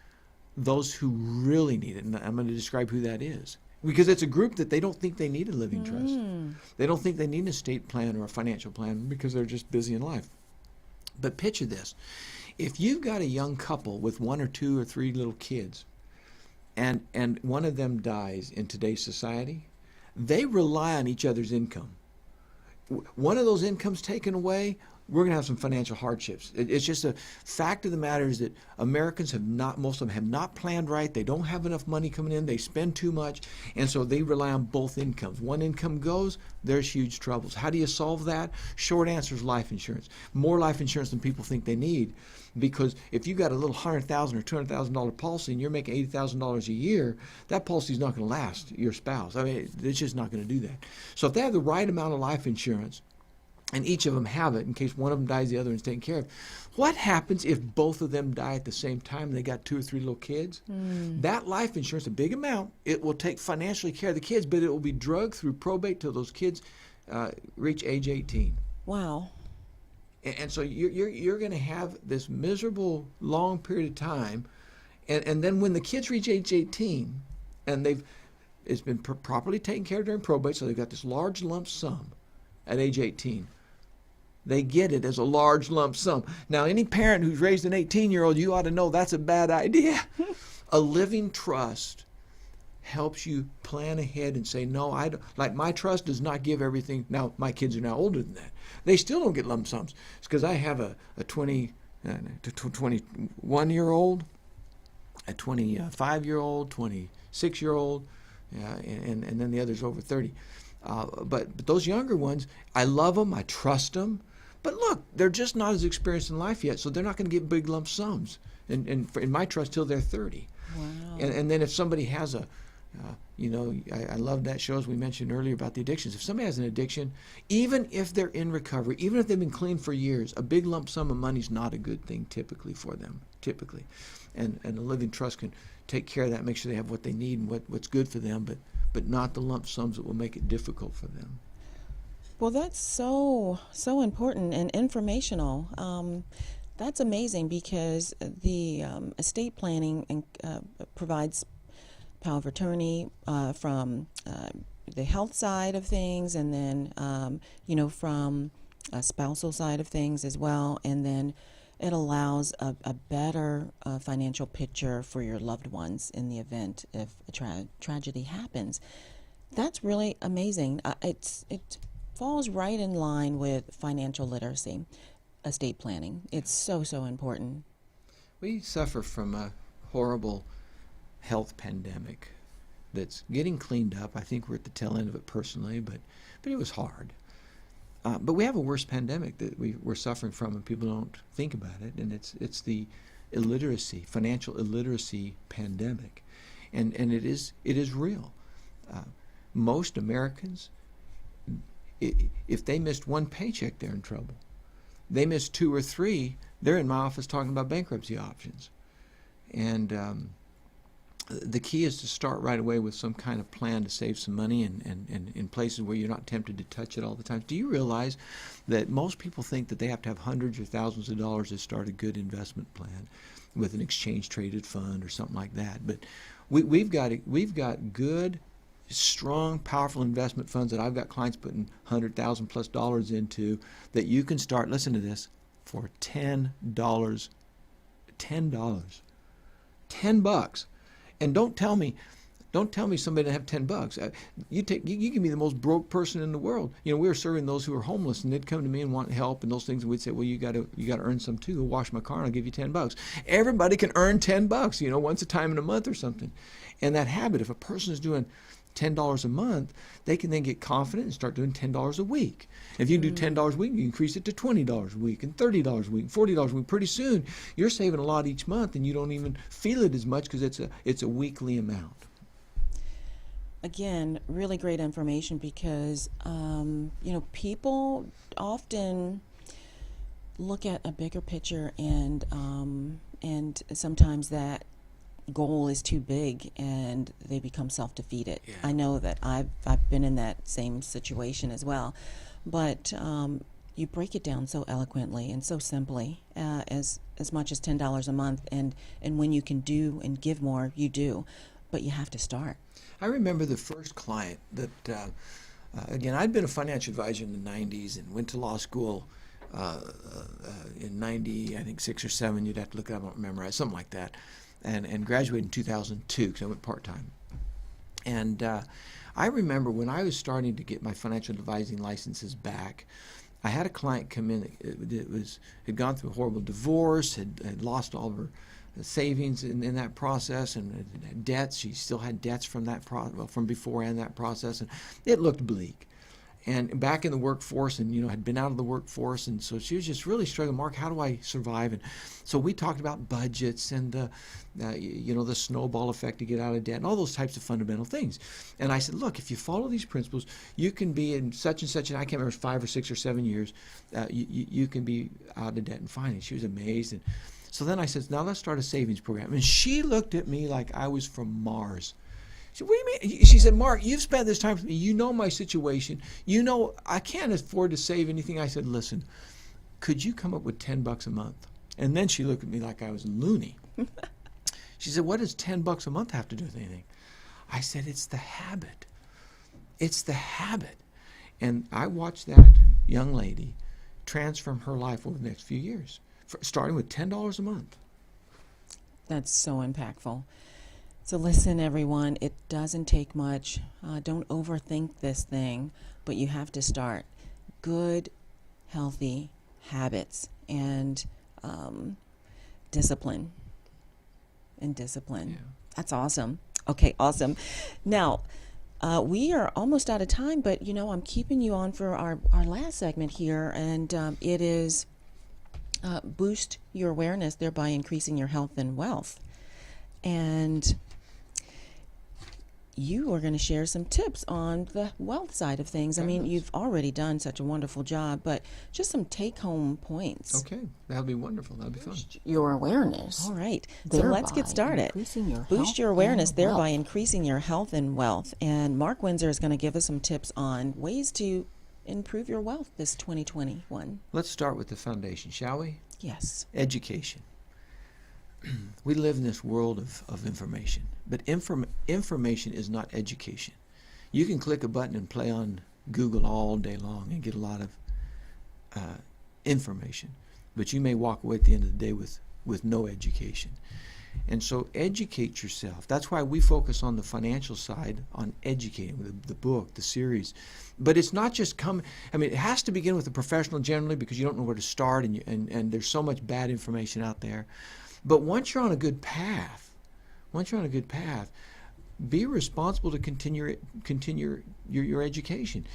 those who really need it? And I'm going to describe who that is. Because it's a group that they don't think they need a living trust. They don't think they need an estate plan or a financial plan because they're just busy in life. But picture this. If you've got a young couple with 1 or 2 or 3 little kids, and one of them dies in today's society, they rely on each other's income. One of those incomes taken away, we're going to have some financial hardships. It's just a fact of the matter is that Americans have not, most of them have not planned right. They don't have enough money coming in. They spend too much, and so they rely on both incomes. One income goes, there's huge troubles. How do you solve that? Short answer is life insurance. More life insurance than people think they need, because if you got a little $100,000 or $200,000 policy and you're making $80,000 a year, that policy is not going to last your spouse. I mean, it's just not going to do that. So if they have the right amount of life insurance, and each of them have it in case one of them dies, the other one's taken care of. What happens if both of them die at the same time and they got 2 or 3 little kids? That life insurance, a big amount, it will take financially care of the kids, but it will be drugged through probate till those kids reach age 18. Wow. And so you're going to have this miserable long period of time, and then when the kids reach age 18 and it's been properly taken care of during probate, so they've got this large lump sum at age 18. They get it as a large lump sum. Now, any parent who's raised an 18-year-old, you ought to know that's a bad idea. A living trust helps you plan ahead and say, no, I don't, like my trust does not give everything. Now, my kids are now older than that. They still don't get lump sums. It's because I have a 21-year-old, a 25-year-old, 26-year-old, and then the others over 30. But those younger ones, I love them, I trust them. But look, they're just not as experienced in life yet, so they're not going to get big lump sums. And in my trust till they're 30. Wow. And then if somebody has a, I love that show, as we mentioned earlier, about the addictions. If somebody has an addiction, even if they're in recovery, even if they've been clean for years, a big lump sum of money is not a good thing typically for them, And a living trust can take care of that, make sure they have what they need and what's good for them, but not the lump sums that will make it difficult for them. Well, that's so important and informational. That's amazing because the estate planning provides power of attorney from the health side of things, and then from a spousal side of things as well, and then it allows a better financial picture for your loved ones in the event if a tragedy happens. That's really amazing. It falls right in line with financial literacy, estate planning. It's so important. We suffer from a horrible health pandemic that's getting cleaned up. I think we're at the tail end of it personally, but it was hard. But we have a worse pandemic that we're suffering from, and people don't think about it, and it's the illiteracy, financial illiteracy pandemic, and it is real. Most Americans, if they missed one paycheck, they're in trouble. They miss 2 or 3, they're in my office talking about bankruptcy options. And the key is to start right away with some kind of plan to save some money and in places where you're not tempted to touch it all the time. Do you realize that most people think that they have to have hundreds or thousands of dollars to start a good investment plan with an exchange-traded fund or something like that? But we've got good, strong, powerful investment funds that I've got clients putting $100,000+ into that you can start, listen to this, for $10. $10. And don't tell me somebody didn't have $10. You can be the most broke person in the world. We were serving those who were homeless, and they'd come to me and want help and those things, and we'd say, well, you got to earn some too. Go wash my car and I'll give you $10. Everybody can earn $10, once a time in a month or something. And that habit, if a person is doing $10 a month, they can then get confident and start doing $10 a week. If you do $10 a week, you increase it to $20 a week and $30 a week, $40 a week. Pretty soon, you're saving a lot each month, and you don't even feel it as much because it's a weekly amount. Again, really great information because people often look at a bigger picture, and sometimes that goal is too big and they become self-defeated. Yeah. I know that I've been in that same situation as well, but you break it down so eloquently and so simply, as much as $10 a month, and when you can do and give more, you do, but you have to start. I remember the first client that again, I'd been a financial advisor in the 90s and went to law school in 90, I think 6 or 7, you'd have to look it up, I don't remember, something like that. And graduated in 2002 because I went part-time. And I remember when I was starting to get my financial advising licenses back, I had a client come in that had gone through a horrible divorce, had lost all of her savings in that process, and had debts. She still had debts from that from before and that process, and it looked bleak. And back in the workforce, and had been out of the workforce, and so she was just really struggling. Mark, how do I survive? And so we talked about budgets and the snowball effect to get out of debt and all those types of fundamental things. And I said, look, if you follow these principles, you can be in such and such, and I can't remember, 5 or 6 or 7 years, you can be out of debt and fine. And she was amazed. And so then I said, now let's start a savings program. And she looked at me like I was from Mars. She said, what do you mean? She said, Mark, you've spent this time with me. You know my situation. You know I can't afford to save anything. I said, listen, could you come up with $10 a month? And then she looked at me like I was loony. She said, what does $10 a month have to do with anything? I said, it's the habit. It's the habit. And I watched that young lady transform her life over the next few years, starting with $10 a month. That's so impactful. So listen, everyone, it doesn't take much. Don't overthink this thing, but you have to start. Good, healthy habits and discipline. Yeah. That's awesome. Okay, awesome. Now, we are almost out of time, but I'm keeping you on for our last segment here, and it is boost your awareness, thereby increasing your health and wealth. And you are going to share some tips on the wealth side of things. I mean, you've already done such a wonderful job, but just some take-home points. Okay, that'll be wonderful. That'll be fun. Your awareness. All right, so let's get started. Boost your awareness, thereby increasing your health and wealth. And Mark Winsor is going to give us some tips on ways to improve your wealth this 2021. Let's start with the foundation, shall we? Yes. Education. We live in this world of information, but information is not education. You can click a button and play on Google all day long and get a lot of information, but you may walk away at the end of the day with no education. And so educate yourself. That's why we focus on the financial side, on educating, the book, the series. But it's not just it has to begin with a professional generally, because you don't know where to start, and there's so much bad information out there. But once you're on a good path, be responsible to continue your education.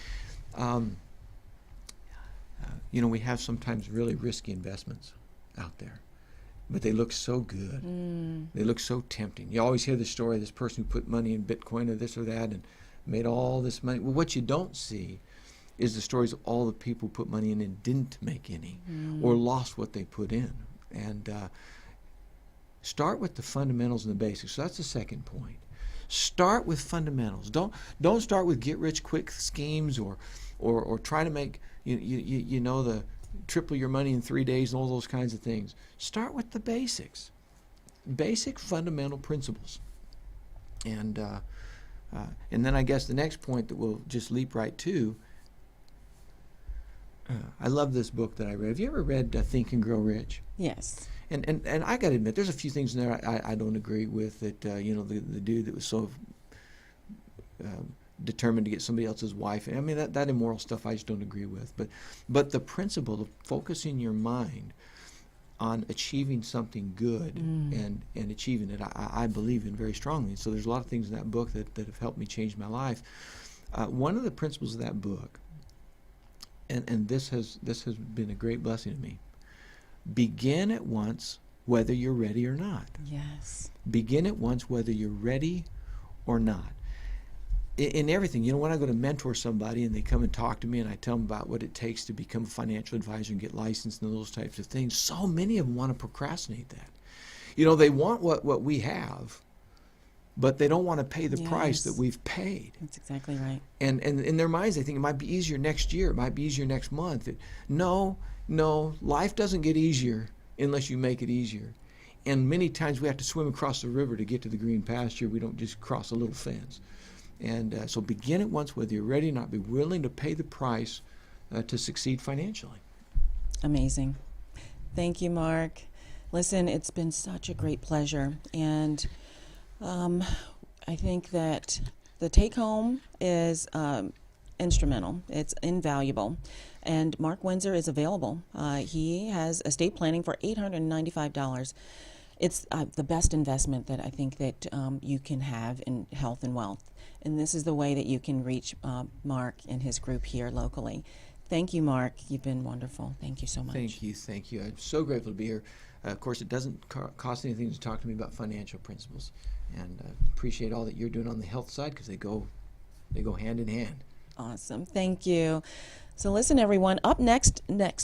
We have sometimes really risky investments out there, but they look so good. They look so tempting. You always hear the story of this person who put money in Bitcoin or this or that and made all this money. Well, what you don't see is the stories of all the people who put money in and didn't make any or lost what they put in. And start with the fundamentals and the basics. So that's the second point. Start with fundamentals. Don't start with get-rich-quick schemes or try to make the triple your money in 3 days and all those kinds of things. Start with the basics, basic fundamental principles, and then I guess the next point that we'll just leap right to. I love this book that I read. Have you ever read Think and Grow Rich? Yes. And I got to admit, there's a few things in there I don't agree with. That the dude that was so determined to get somebody else's wife. I mean that immoral stuff I just don't agree with. But the principle of focusing your mind on achieving something good and achieving it, I believe in very strongly. So there's a lot of things in that book that have helped me change my life. One of the principles of that book, and this has been a great blessing to me. Begin at once whether you're ready or not. Yes. Begin at once whether you're ready or not. In everything, when I go to mentor somebody and they come and talk to me and I tell them about what it takes to become a financial advisor and get licensed and those types of things, so many of them want to procrastinate that. They want what we have, but they don't want to pay the price that we've paid. That's exactly right. And in their minds, they think it might be easier next year. It might be easier next month. No, life doesn't get easier unless you make it easier. And many times we have to swim across the river to get to the green pasture. We don't just cross a little fence. And so begin at once whether you're ready or not. Be willing to pay the price to succeed financially. Amazing. Thank you, Mark. Listen, it's been such a great pleasure. And I think that the take-home is instrumental. It's invaluable. And Mark Winsor is available. He has estate planning for $895. It's the best investment that I think that you can have in health and wealth. And this is the way that you can reach Mark and his group here locally. Thank you, Mark. You've been wonderful. Thank you so much. Thank you. I'm so grateful to be here. Of course, it doesn't cost anything to talk to me about financial principles. And appreciate all that you're doing on the health side, because they go hand in hand. Awesome. Thank you. So listen, everyone, up next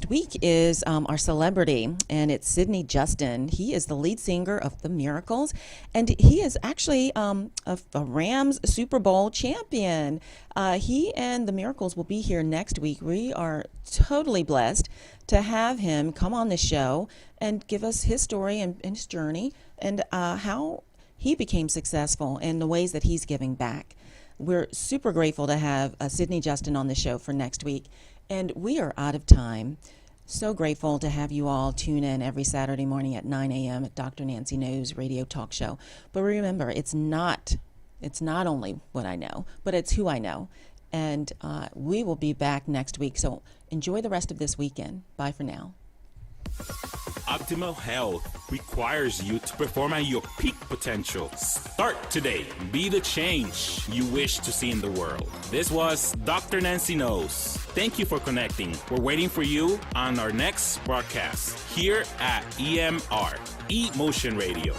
week is our celebrity, and it's Sidney Justin. He is the lead singer of The Miracles, and he is actually a Rams Super Bowl champion. He and The Miracles will be here next week. We are totally blessed to have him come on the show and give us his story and his journey and how he became successful and the ways that he's giving back. We're super grateful to have Sidney Justin on the show for next week, and we are out of time. So grateful to have you all tune in every Saturday morning at 9 a.m. at Dr. Nancy Knows Radio Talk Show. But remember, it's not only what I know, but it's who I know. And we will be back next week. So enjoy the rest of this weekend. Bye for now. Optimal health requires you to perform at your peak potential. Start today. Be the change you wish to see in the world. This was Dr. Nancy Knows. Thank you for connecting. We're waiting for you on our next broadcast here at EMR, E Motion Radio.